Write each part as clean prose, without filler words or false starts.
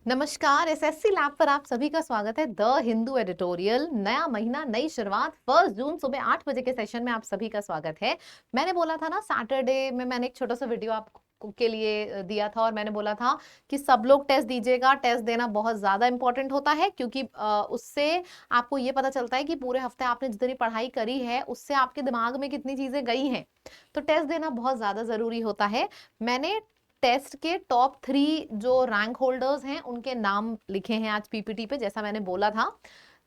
नमस्कार, SSC lab पर आप सभी का स्वागत है। द हिंदू एडिटोरियल, नया महीना नई शुरुआत, 1 जून सुबह 8 बजे के सेशन में आप सभी का स्वागत है। मैंने बोला था ना, सैटरडे में मैंने एक छोटा सा वीडियो आपको के लिए दिया था और मैंने बोला था कि सब लोग टेस्ट दीजिएगा। टेस्ट देना बहुत ज्यादा इंपॉर्टेंट होता है क्योंकि उससे आपको ये पता चलता है कि पूरे हफ्ते आपने जितनी पढ़ाई करी है उससे आपके दिमाग में कितनी चीजें गई हैं। तो टेस्ट देना बहुत ज्यादा जरूरी होता है। मैंने टेस्ट के टॉप 3 जो रैंक होल्डर्स हैं उनके नाम लिखे हैं आज पीपीटी पे, जैसा मैंने बोला था।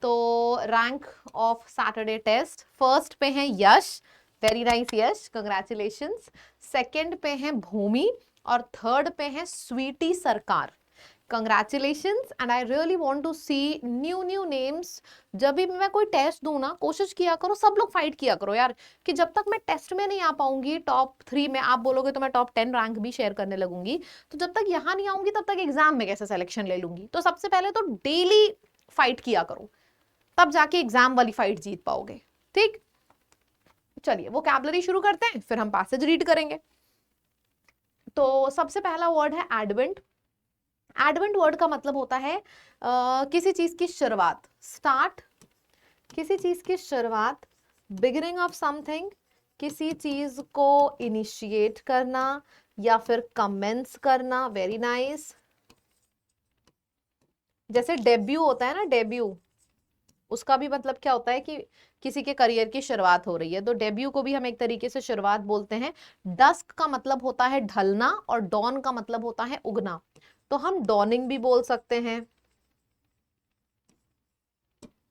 तो rank of Saturday test, first पे हैं Yash, very nice Yash, congratulations. Second पे हैं भूमि और थर्ड पे हैं Sweety Sarkar. Congratulations and I really want to see new names. जब भी मैं कोई टेस्ट दूं ना, कोशिश किया करो, सब लोग फाइट किया करो यार, कि जब तक मैं टेस्ट में नहीं आ पाऊंगी टॉप 3 में, आप बोलोगे तो मैं टॉप 10 रैंक भी शेयर करने लगूंगी। तो जब तक यहाँ नहीं आऊंगी तब तक एग्जाम में कैसे सिलेक्शन ले लूंगी। तो सबसे पहले तो डेली फाइट किया करो, तब जाके एग्जाम वाली फाइट जीत पाओगे। ठीक, चलिए वोकैबुलरी शुरू करते हैं, फिर हम पैसेज रीड करेंगे। तो सबसे पहला वर्ड है एडवेंट। एडवेंट वर्ड का मतलब होता है किसी चीज की शुरुआत, स्टार्ट, किसी चीज की शुरुआत, बिगिनिंग ऑफ समथिंग, किसी चीज को इनिशिएट करना या फिर कमेंस करना। Very nice. जैसे डेब्यू होता है ना, डेब्यू, उसका भी मतलब क्या होता है कि किसी के करियर की शुरुआत हो रही है, तो डेब्यू को भी हम एक तरीके से शुरुआत बोलते हैं। डस्क का मतलब होता है ढलना और डॉन का मतलब होता है उगना, तो हम डॉनिंग भी बोल सकते हैं।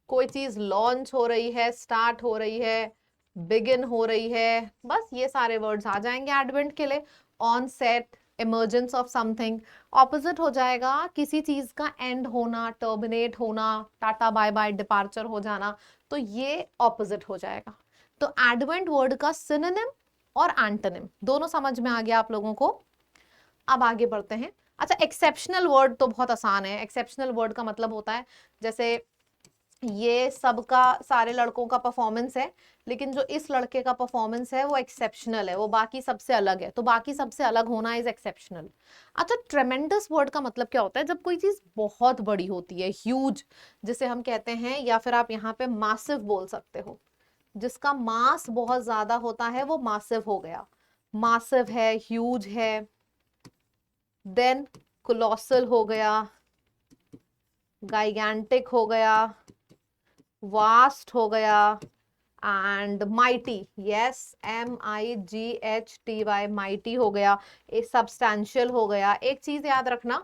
कोई चीज लॉन्च हो रही है, स्टार्ट हो रही है, बिगिन हो रही है, बस ये सारे वर्ड्स आ जाएंगे एडवेंट के लिए। On set, emergence of something. Opposite हो जाएगा किसी चीज का एंड होना, टर्मिनेट होना, टाटा बाय बाय, डिपार्चर हो जाना, तो ये ऑपोजिट हो जाएगा। तो एडवेंट वर्ड का सिनोनिम और एंटोनिम दोनों समझ में आ गया आप लोगों को। अब आगे बढ़ते हैं। अच्छा, एक्सेप्शनल वर्ड तो बहुत आसान है। एक्सेप्शनल वर्ड का मतलब होता है, जैसे ये सबका, सारे लड़कों का परफॉर्मेंस है, लेकिन जो इस लड़के का परफॉर्मेंस है वो एक्सेप्शनल है, वो बाकी सबसे अलग है, तो बाकी सबसे अलग होना इज एक्सेप्शनल। अच्छा, ट्रेमेंडस वर्ड का मतलब क्या होता है? जब कोई चीज बहुत बड़ी होती है, ह्यूज, जिसे हम कहते हैं, या फिर आप यहाँ पे मासिव बोल सकते हो, जिसका मास बहुत ज्यादा होता है वो मासिव हो गया। मासिव है, ह्यूज है। देन कोलोसल हो गया, गाइगैंटिक हो गया, वास्ट हो गया, and mighty, yes, MIGHTY, mighty हो गया। एक सब्सटैंशियल हो गया। एक चीज याद रखना,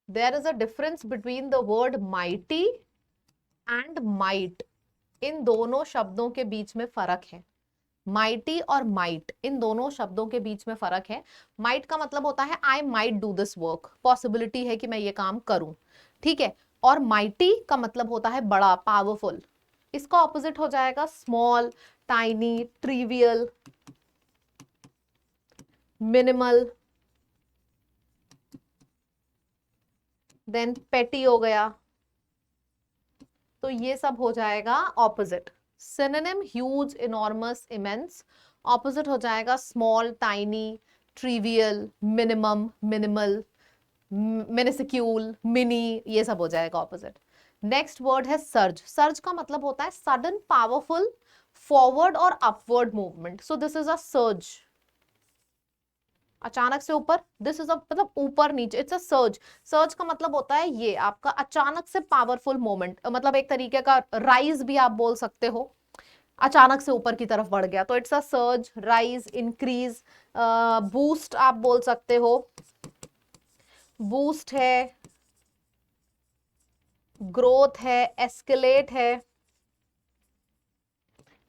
there is a difference between the word mighty and might. इन दोनों शब्दों के बीच में फर्क है। माइटी और माइट, इन दोनों शब्दों के बीच में फर्क है। माइट का मतलब होता है I might do this work, possibility है कि मैं ये काम करूं, ठीक है। और माइटी का मतलब होता है बड़ा, पावरफुल। इसका ऑपोजिट हो जाएगा small, tiny, trivial, minimal, then petty हो गया। तो ये सब हो जाएगा opposite. Synonym huge, enormous, immense. Opposite हो जाएगा small, tiny, trivial, minimum, minimal, minuscule, mini, ये सब हो जाएगा ऑपोजिट। नेक्स्ट वर्ड है सर्ज। सर्ज का मतलब होता है सडन, पावरफुल, फॉरवर्ड और upward movement. So this is a surge, अचानक से ऊपर, दिस इज अ मतलब ऊपर नीचे, इट्स अ सर्ज। सर्ज का मतलब होता है ये आपका अचानक से पावरफुल मोमेंट, मतलब एक तरीके का राइज भी आप बोल सकते हो, अचानक से ऊपर की तरफ बढ़ गया, तो it's a surge, rise, increase. Boost आप बोल सकते हो, बूस्ट है, ग्रोथ है, एस्केलेट है,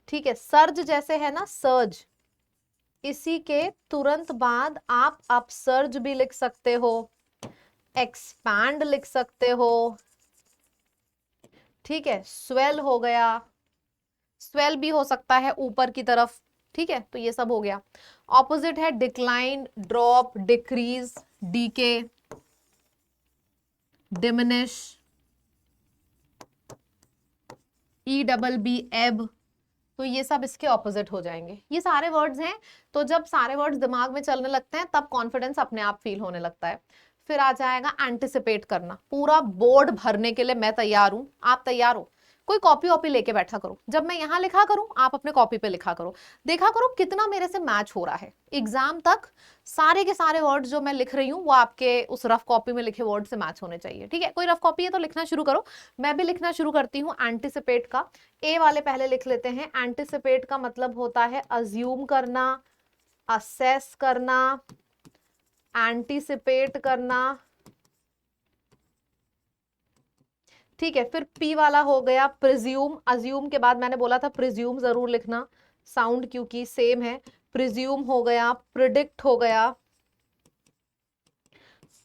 ठीक है। सर्ज जैसे है ना, सर्ज, इसी के तुरंत बाद आप अपसर्ज भी लिख सकते हो, एक्सपैंड लिख सकते हो, ठीक है। स्वेल हो गया, स्वेल भी हो सकता है ऊपर की तरफ, ठीक है। तो ये सब हो गया। ऑपोजिट है decline, drop, decrease, decay, diminish, EBB, ebb. तो ये सब इसके ऑपोजिट हो जाएंगे। ये सारे वर्ड्स हैं। तो जब सारे वर्ड्स दिमाग में चलने लगते हैं तब कॉन्फिडेंस अपने आप फील होने लगता है। फिर आ जाएगा एंटिसिपेट करना, पूरा बोर्ड भरने के लिए मैं तैयार हूं, आप तैयार हो, कोई कॉपी वॉपी लेके बैठा करो, जब मैं यहां लिखा करूं आप अपने कॉपी पे लिखा करो, देखा करो कितना मेरे से मैच हो रहा है। एग्जाम तक सारे के सारे वर्ड्स जो मैं लिख रही हूँ वो आपके उस रफ कॉपी में लिखे वर्ड से मैच होने चाहिए, ठीक है। कोई रफ कॉपी है तो लिखना शुरू करो, मैं भी लिखना शुरू करती हूँ। एंटिसिपेट का ए वाले पहले लिख लेते हैं। एंटिसिपेट का मतलब होता है अज्यूम करना, असेस करना, एंटिसिपेट करना, ठीक है। फिर पी वाला हो गया प्रिज्यूम। अज्यूम के बाद मैंने बोला था प्रिज्यूम जरूर लिखना, साउंड क्योंकि सेम है। प्रिज्यूम हो गया, प्रिडिक्ट हो गया,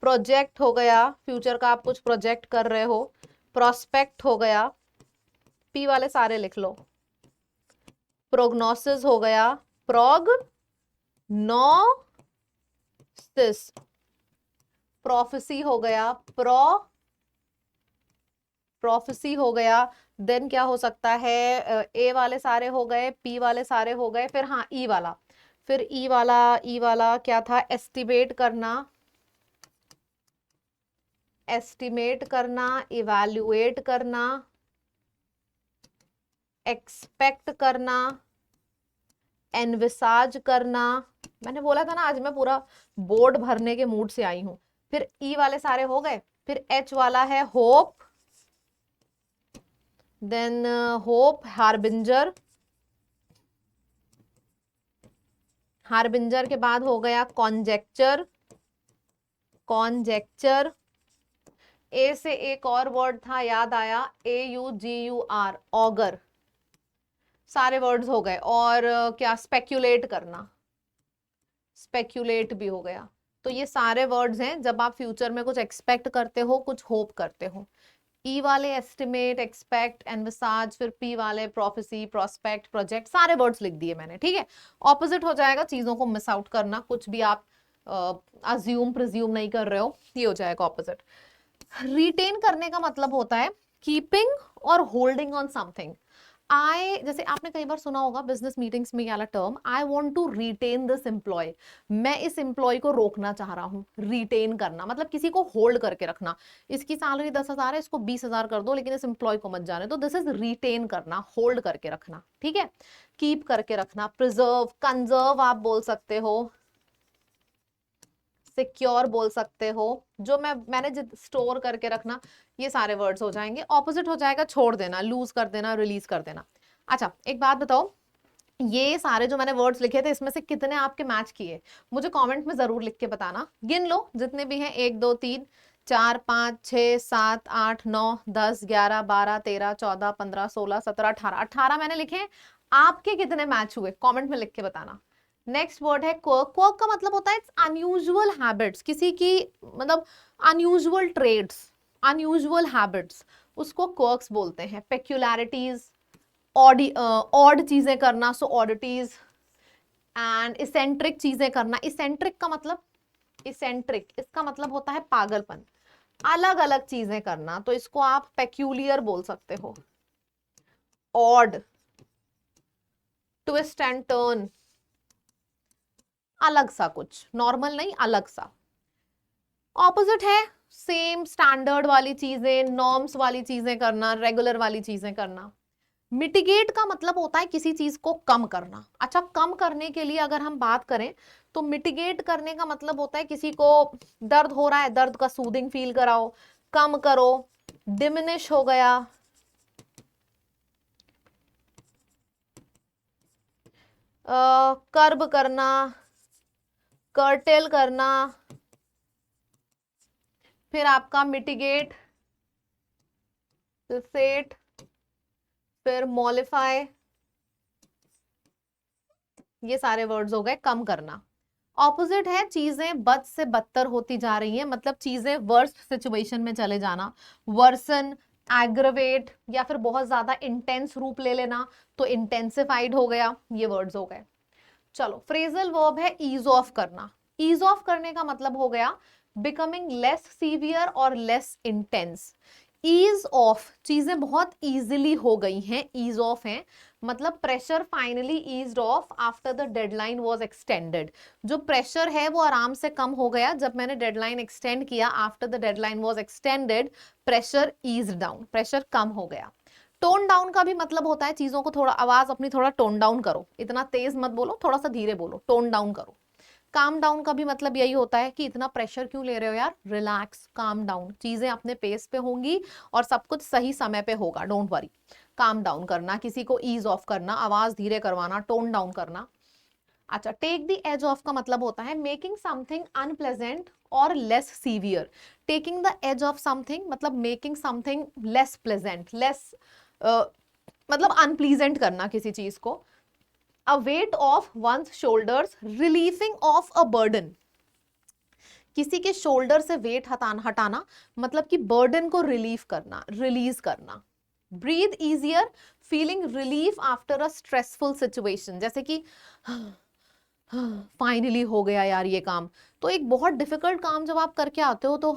प्रोजेक्ट हो गया, फ्यूचर का आप कुछ प्रोजेक्ट कर रहे हो, प्रोस्पेक्ट हो गया, पी वाले सारे लिख लो। प्रोग्नोसिस हो गया, प्रोग्नोसिस, प्रोफेसी हो गया, प्रोफेसी हो गया। देन क्या हो सकता है, ए वाले सारे हो गए, पी वाले सारे हो गए, फिर हाँ ई वाला, फिर ई वाला क्या था, एस्टिमेट करना, एस्टिमेट करना, इवैल्यूएट करना, एक्सपेक्ट करना, एनविसाज करना। मैंने बोला था ना आज मैं पूरा बोर्ड भरने के मूड से आई हूं। फिर ई वाले सारे हो गए, फिर एच वाला है hope, then hope, harbinger, harbinger के बाद हो गया कॉन्जेक्चर, कॉन्जेक्चर। ए से एक और वर्ड था याद आया, AUGUR, ऑगर। सारे वर्ड्स हो गए। और क्या, स्पेक्यूलेट करना, स्पेक्यूलेट भी हो गया। तो ये सारे वर्ड्स हैं जब आप फ्यूचर में कुछ एक्सपेक्ट करते हो, कुछ होप करते हो। ई वाले एस्टिमेट, एक्सपेक्ट, एनविसाज, फिर पी वाले प्रोफेसी, प्रोस्पेक्ट, प्रोजेक्ट, सारे वर्ड्स लिख दिए मैंने, ठीक है। ऑपोजिट हो जाएगा, चीजों को मिस आउट करना, कुछ भी आप अज्यूम प्रिज्यूम नहीं कर रहे हो, ये हो जाएगा ऑपोजिट। रिटेन करने का मतलब होता है कीपिंग और होल्डिंग ऑन समथिंग। जैसे आपने कई बार सुना होगा बिजनेस मीटिंग्स में ये वाला term, I want to retain this employ, मैं इस एम्प्लॉय को रोकना चाह रहा हूँ। रिटेन करना मतलब किसी को होल्ड करके रखना, इसकी सैलरी 10,000 है, इसको 20,000 कर दो, लेकिन इस एम्प्लॉय को मत जाने तो, दिस इज रिटेन करना, होल्ड करके रखना, ठीक है। कीप करके रखना, प्रिजर्व, कंजर्व आप बोल सकते हो, सिक्योर बोल सकते हो, जो मैंने स्टोर करके रखना, ये सारे वर्ड्स हो जाएंगे। ऑपोजिट हो जाएगा छोड़ देना, लूज कर देना, रिलीज कर देना। अच्छा एक बात बताओ, ये सारे जो मैंने वर्ड्स लिखे थे इसमें से कितने आपके मैच किए, मुझे कमेंट में जरूर लिख के बताना। गिन लो जितने भी हैं, 1 2 3 4 5 6 7 8 9 10 11 12 13 14 15 16 17 18, 18 मैंने लिखे हैं। आपके कितने मैच हुए कमेंट में लिख के बताना। नेक्स्ट वर्ड है क्वर्क। क्वर्क का मतलब होता है अनयूजुअल हैबिट्स, किसी की मतलब अनयूजुअल ट्रेड्स, अनयूजुअल हैबिट्स, उसको क्वर्क्स बोलते हैं। पेक्युलैरिटीज, ऑड चीजें करना, सो ऑडिटीज। एंड इसेंट्रिक चीजें करना, इसेंट्रिक का मतलब, इसेंट्रिक इसका मतलब होता है पागलपन, अलग अलग चीजें करना, तो इसको आप पेक्यूलियर बोल सकते हो। ऑड, ट्विस्ट एंड टर्न, अलग सा कुछ, नॉर्मल नहीं अलग सा। ऑपोजिट है सेम, स्टैंडर्ड वाली चीजें, नॉर्म्स वाली चीजें करना, रेगुलर वाली चीजें करना। मिटिगेट का मतलब होता है किसी चीज को कम करना। अच्छा कम करने के लिए अगर हम बात करें तो मिटिगेट करने का मतलब होता है किसी को दर्द हो रहा है, दर्द का सूदिंग फील कराओ, कम करो। डिमिनिश हो गया, कर्ब करना, कर्टेल करना, फिर आपका मिटिगेट, सेट, फिर मॉलिफाई, ये सारे वर्ड्स हो गए कम करना। ऑपोजिट है चीजें बद से बदतर होती जा रही हैं, मतलब चीजें वर्स्ट सिचुएशन में चले जाना, वर्सन, एग्रवेट, या फिर बहुत ज्यादा इंटेंस रूप ले लेना, तो इंटेंसिफाइड हो गया, ये वर्ड्स हो गए। चलो फ्रेजल वर्ब है ईज ऑफ करना। ईज ऑफ करने का मतलब हो गया बिकमिंग लेस सीवियर और लेस इंटेंस, ईज ऑफ, चीजें बहुत इजीली हो गई हैं, ईज ऑफ है मतलब pressure finally eased off after the deadline was extended. जो प्रेशर है वो आराम से कम हो गया जब मैंने डेडलाइन एक्सटेंड किया। After the deadline was extended pressure ease down, pressure कम हो गया। टोन डाउन का भी मतलब होता है चीजों को थोड़ा, आवाज अपनी थोड़ा टोन डाउन करो, इतना तेज मत बोलो, थोड़ा सा धीरे बोलो, टोन डाउन करो। काम डाउन का भी मतलब यही होता है कि इतना प्रेशर क्यों ले रहे हो यार, रिलैक्स, काम डाउन, चीजें अपने पेस पे होंगी और सब कुछ सही समय पे होगा, डोंट वरी। काम डाउन करना, किसी को ईज ऑफ करना, आवाज धीरे करवाना, टोन डाउन करना। अच्छा, टेक द एज ऑफ का मतलब होता है मेकिंग समथिंग अनप्लेजेंट और less severe. Taking the edge off something मतलब making something less pleasant, less मतलब अनप्लीजेंट करना किसी चीज को। A weight of one's shoulders, relieving of a burden, किसी के शोल्डर से वेट हटाना मतलब कि बर्डन को रिलीव करना, रिलीज करना। Breathe easier, feeling relief after a stressful situation, जैसे कि फाइनली हो गया यार ये काम। तो एक बहुत डिफिकल्ट काम जब आप करके आते हो तो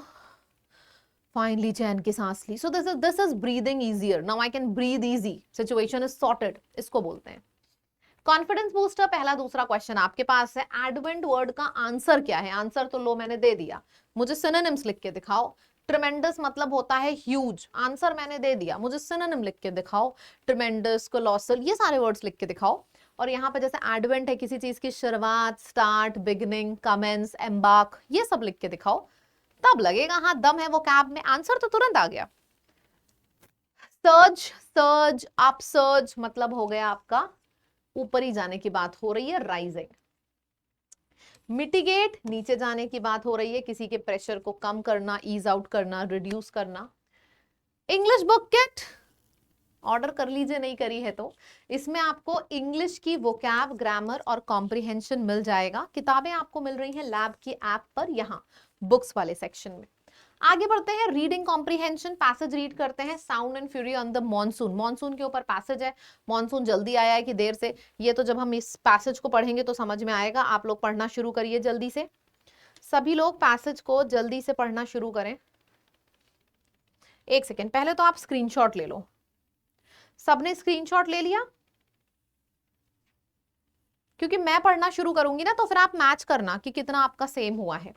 फाइनली चैन की सांस ली, so this is breathing easier, now I can breathe easy, situation is sorted, इसको बोलते हैं। कॉन्फिडेंस बूस्टर पहला दूसरा क्वेश्चन आपके पास है, एडवेंट वर्ड का आंसर क्या है? आंसर तो लो मैंने दे दिया, मुझे सिनोनिम्स लिख के दिखाओ। ट्रिमेंडस मतलब होता है ह्यूज, आंसर मैंने दे दिया, मुझे सिनोनिम लिख के दिखाओ। ट्रिमेंडस, कोलोसल, ये सारे वर्ड्स लिख के दिखाओ। और यहाँ पे जैसे एडवेंट है किसी चीज की शुरुआत, स्टार्ट, बिगिनिंग, कमेंस, एम्बार्क, ये सब लिख के दिखाओ, तब लगेगा हाँ दम है वो कैब में। आंसर तो तुरंत आ गया। सर्ज, सर्ज, अपसर्ज मतलब हो गया आपका ऊपर ही जाने की बात हो रही है, राइजिंग। मिटिगेट, नीचे जाने की बात हो रही है, किसी के प्रेशर को कम करना, ईज आउट करना, रिड्यूस करना। इंग्लिश बुक किट ऑर्डर कर लीजिए, नहीं करी है तो। इसमें आपको इंग्लिश की वोकैब, ग्रामर और कॉम्प्रिहेंशन मिल जाएगा। किताबें आपको मिल रही हैं लैब की ऐप पर, यहाँ बुक्स वाले सेक्शन में। आगे बढ़ते हैं, रीडिंग कॉम्प्रिहेंशन, पैसेज रीड करते हैं। Sound and fury on the monsoon, monsoon के ऊपर पैसेज है। मॉनसून जल्दी आया है कि देर से, ये तो जब हम इस पैसेज को पढ़ेंगे तो समझ में आएगा। आप लोग पढ़ना शुरू करिए जल्दी से, सभी लोग पैसेज को जल्दी से पढ़ना शुरू करें। एक सेकेंड, पहले तो आप स्क्रीनशॉट ले लो। सबने स्क्रीनशॉट ले लिया? क्योंकि मैं पढ़ना शुरू करूंगी ना तो फिर आप मैच करना कि कितना आपका सेम हुआ है।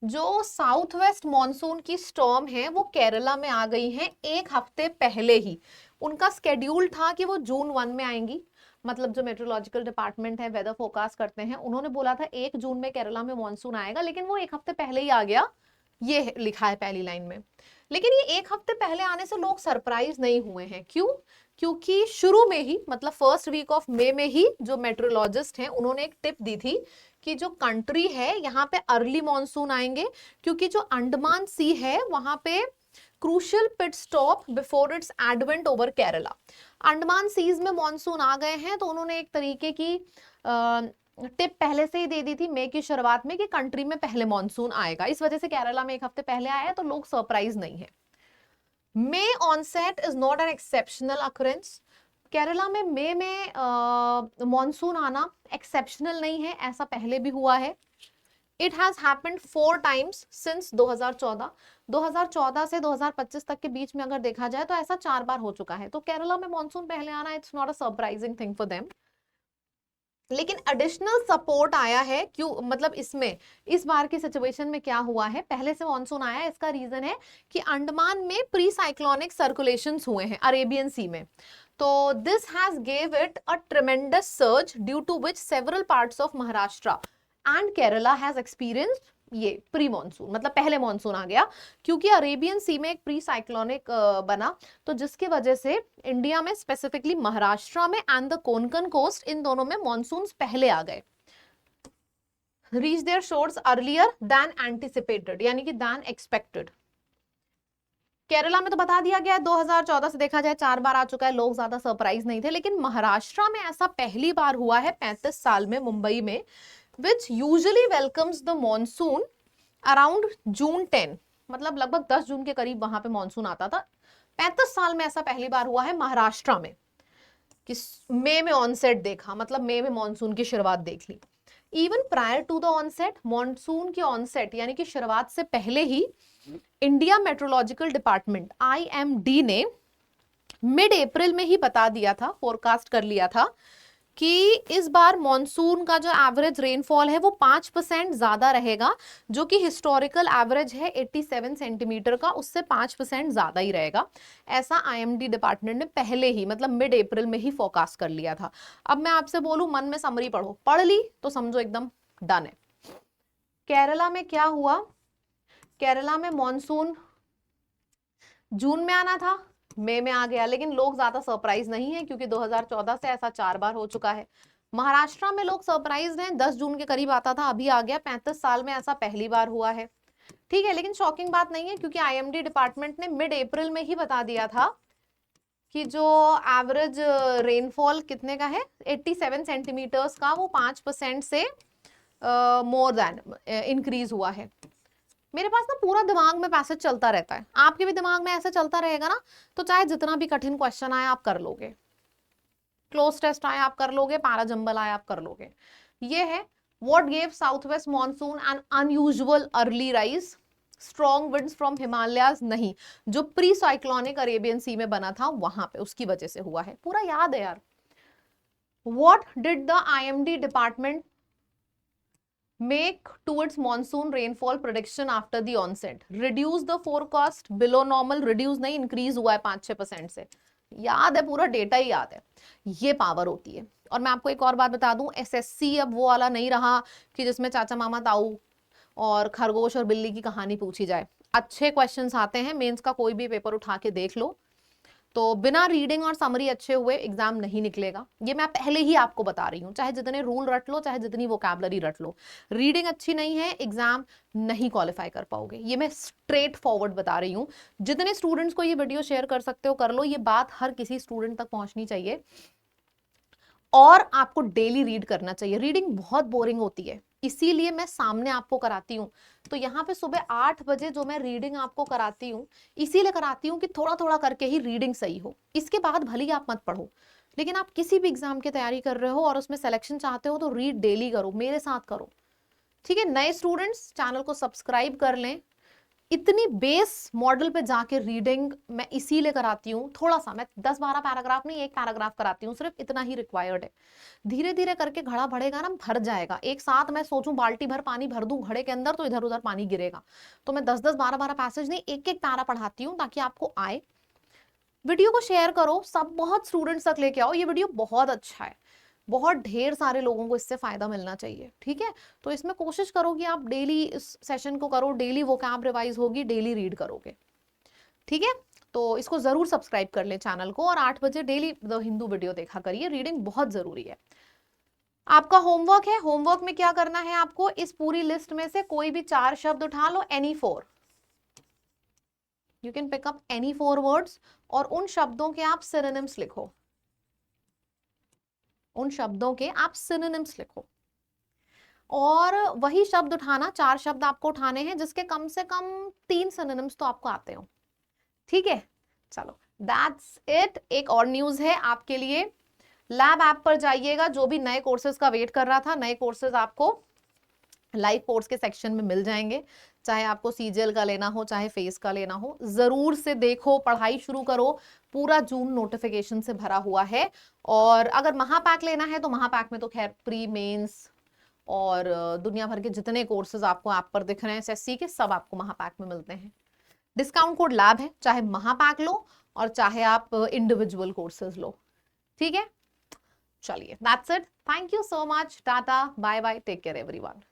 जो साउथ वेस्ट मॉनसून की स्टॉर्म है वो केरला में आ गई है एक हफ्ते पहले ही। उनका स्केड्यूल था कि वो जून 1 में आएंगी, मतलब जो मेट्रोलॉजिकल डिपार्टमेंट है, वेदर फोरकास्ट करते हैं, उन्होंने बोला था 1 जून में केरला में मॉनसून आएगा, लेकिन वो एक हफ्ते पहले ही आ गया, ये लिखा है पहली लाइन में। लेकिन ये एक हफ्ते पहले आने से लोग सरप्राइज नहीं हुए हैं, क्यों? क्योंकि शुरू में ही मतलब फर्स्ट वीक ऑफ मई में ही जो मेट्रोलॉजिस्ट हैं उन्होंने एक टिप दी थी कि जो कंट्री है यहाँ पे अर्ली मॉनसून आएंगे, क्योंकि जो अंडमान सी है वहां पे crucial pit stop before its advent over Kerala. Andaman seas में मॉनसून आ गए हैं, तो उन्होंने एक तरीके की टिप पहले से ही दे दी थी मई की शुरुआत में कि कंट्री में पहले मॉनसून आएगा। इस वजह से केरला में एक हफ्ते पहले आया है, तो लोग सरप्राइज नहीं है। May onset is not an exceptional occurrence. Kerala में मई में मॉनसून आना एक्सेप्शनल नहीं है, ऐसा पहले भी हुआ है। It has happened 4 times since 2014। 2014 से 2025 तक के बीच में अगर देखा जाए तो ऐसा 4 बार हो चुका है। तो केरला में मॉनसून पहले आना, it's not a surprising thing for them. लेकिन एडिशनल सपोर्ट आया है, क्यों? मतलब इसमें इस बार की सिचुएशन में क्या हुआ है, पहले से मॉनसून आया है, इसका रीजन है कि अंडमान में प्री साइक्लोनिक सर्कुलेशंस हुए हैं अरेबियन सी में। तो this has gave it a tremendous surge due to which several parts of Maharashtra and Kerala has experienced ये प्री मॉनसून, मतलब पहले मॉनसून आ गया, क्योंकि अरेबियन सी में एक प्री साइक्लोनिक बना, तो जिसकी वजह से इंडिया में स्पेसिफिकली महाराष्ट्र में एंड द कोंकण कोस्ट, इन दोनों में मॉनसून्स पहले आ गए। Reach their shores earlier than anticipated, यानी कि देन एक्सपेक्टेड। केरला में तो बता दिया गया है 2014 से देखा जाए 4 बार आ चुका है, लोग ज्यादा सरप्राइज नहीं थे। लेकिन महाराष्ट्र में ऐसा पहली बार हुआ है 35 साल में, मुंबई में, which usually welcomes the monsoon around June 10, मतलब लगभग 10 जून के करीब वहां पे मॉनसून आता था। 35 साल में ऐसा पहली बार हुआ है महाराष्ट्र में कि मई में ऑनसेट देखा, मतलब मई में मॉनसून की शुरुआत देख ली। Even prior to the onset, monsoon की ऑनसेट यानी कि शुरुआत से पहले ही इंडिया मेट्रोलॉजिकल डिपार्टमेंट IMD ने मिड अप्रैल में ही बता दिया था, फोरकास्ट कर लिया था कि इस बार मॉनसून का जो एवरेज रेनफॉल है वो 5% ज्यादा रहेगा, जो कि हिस्टोरिकल एवरेज है 87 सेंटीमीटर का, उससे 5% ज्यादा ही रहेगा। ऐसा IMD डिपार्टमेंट ने पहले ही मतलब मिड अप्रैल में ही फोरकास्ट कर लिया था। अब मैं आपसे बोलूं मन में समरी पढ़ो, पढ़ ली तो समझो एकदम डन है। केरला में क्या हुआ, केरला में मॉनसून जून में आना था, मई में आ गया, लेकिन लोग ज्यादा सरप्राइज नहीं है क्योंकि 2014 से ऐसा 4 बार हो चुका है। महाराष्ट्र में लोग सरप्राइज हैं, 10 जून के करीब आता था, अभी आ गया। 35 साल में ऐसा पहली बार हुआ है, ठीक है, लेकिन शॉकिंग बात नहीं है क्योंकि IMD डिपार्टमेंट ने मिड अप्रैल में ही बता दिया था कि जो एवरेज रेनफॉल कितने का है 87 सेंटीमीटर्स का, वो 5% से मोर देन इंक्रीज हुआ है। मेरे पास ना पूरा दिमाग में पैसेज चलता रहता है, आपके भी दिमाग में ऐसा चलता रहेगा ना, तो चाहे जितना भी कठिन क्वेश्चन आए आप कर लोगे, क्लोज टेस्ट आए आप कर लोगे, पैरा जंबल आए आप कर लोगे। ये है what gave south west monsoon N unusual early rise, strong winds from Himalayas नहीं, जो प्री साइक्लोनिक अरेबियन सी में बना था वहां पे उसकी वजह से हुआ है, पूरा याद है यार। What did the IMD department make towards monsoon rainfall prediction after the onset, reduce the forecast below normal, reduce नहीं increase हुआ है 5-6% से, याद है, पूरा डेटा ही याद है। ये पावर होती है। और मैं आपको एक और बात बता दूं, SSC अब वो वाला नहीं रहा कि जिसमें चाचा मामा ताऊ और खरगोश और बिल्ली की कहानी पूछी जाए। अच्छे क्वेश्चंस आते हैं, मेंस का कोई भी पेपर उठा के देख लो, तो बिना रीडिंग और समरी अच्छे हुए एग्जाम नहीं निकलेगा। ये मैं पहले ही आपको बता रही हूँ, चाहे जितने रूल रट लो, चाहे जितनी वोकैबुलरी रट लो, रीडिंग अच्छी नहीं है एग्जाम नहीं क्वालिफाई कर पाओगे। ये मैं स्ट्रेट फॉरवर्ड बता रही हूँ। जितने स्टूडेंट्स को ये वीडियो शेयर कर सकते हो कर लो, ये बात हर किसी स्टूडेंट तक पहुंचनी चाहिए। और आपको डेली रीड करना चाहिए, रीडिंग बहुत बोरिंग होती है, इसीलिए मैं सामने आपको कराती हूँ। तो यहाँ पे सुबह 8 बजे जो मैं रीडिंग आपको कराती हूँ, इसीलिए कराती हूँ कि थोड़ा थोड़ा करके ही रीडिंग सही हो। इसके बाद भले ही आप मत पढ़ो, लेकिन आप किसी भी एग्जाम की तैयारी कर रहे हो और उसमें सिलेक्शन चाहते हो तो रीड डेली करो, मेरे साथ करो, ठीक है। नए स्टूडेंट्स चैनल को सब्सक्राइब कर लें। इतनी बेस मॉडल पे जाके रीडिंग मैं इसीलिए कराती हूँ, थोड़ा सा, मैं 10-12 पैराग्राफ नहीं, एक पैराग्राफ कराती हूँ, सिर्फ इतना ही रिक्वायर्ड है। धीरे धीरे करके घड़ा भरेगा ना, भर जाएगा। एक साथ मैं सोचूं बाल्टी भर पानी भर दूं घड़े के अंदर तो इधर उधर पानी गिरेगा। तो मैं 10-10 12-12 पैसेज नहीं, एक एक पैरा पढ़ाती हूँ ताकि आपको आए। वीडियो को शेयर करो, सब बहुत स्टूडेंट्स तक लेके आओ, ये वीडियो बहुत अच्छा है, बहुत ढेर सारे लोगों को इससे फायदा मिलना चाहिए, ठीक है। तो इसमें कोशिश करो कि आप डेली इस सेशन को करो, डेली वोकैब रिवाइज होगी, डेली रीड करोगे, ठीक है। तो इसको जरूर सब्सक्राइब कर लें चैनल को, और 8 बजे डेली द हिंदू वीडियो देखा करिए, रीडिंग बहुत जरूरी है। आपका होमवर्क है, होमवर्क में क्या करना है आपको, इस पूरी लिस्ट में से कोई भी 4 शब्द उठा लो, any 4, you can pick up any 4 words, और उन शब्दों के आप सिनोनिम्स लिखो, उन शब्दों के आप सिनोनिम्स लिखो। और वही शब्द उठाना, 4 शब्द आपको उठाने हैं जिसके कम से कम 3 सिनोनिम्स तो आपको आते हो, ठीक है। चलो दैट्स इट। एक और न्यूज है आपके लिए, लैब ऐप पर जाइएगा, जो भी नए कोर्सेज का वेट कर रहा था, नए कोर्सेज आपको लाइव कोर्स के सेक्शन में मिल जाएंगे। चाहे आपको CGL का लेना हो, चाहे फेस का लेना हो, जरूर से देखो, पढ़ाई शुरू करो। पूरा जून नोटिफिकेशन से भरा हुआ है। और अगर महापैक लेना है तो महापैक में तो खैर प्री मेंस और दुनिया भर के जितने कोर्सेज आपको ऐप पर दिख रहे हैं SSC के, सब आपको महापैक में मिलते हैं। डिस्काउंट कोड लैब है, चाहे महापैक लो और चाहे आप इंडिविजुअल कोर्सेज लो, ठीक है। चलिए that's it, thank you so much, tata bye bye, take care everyone.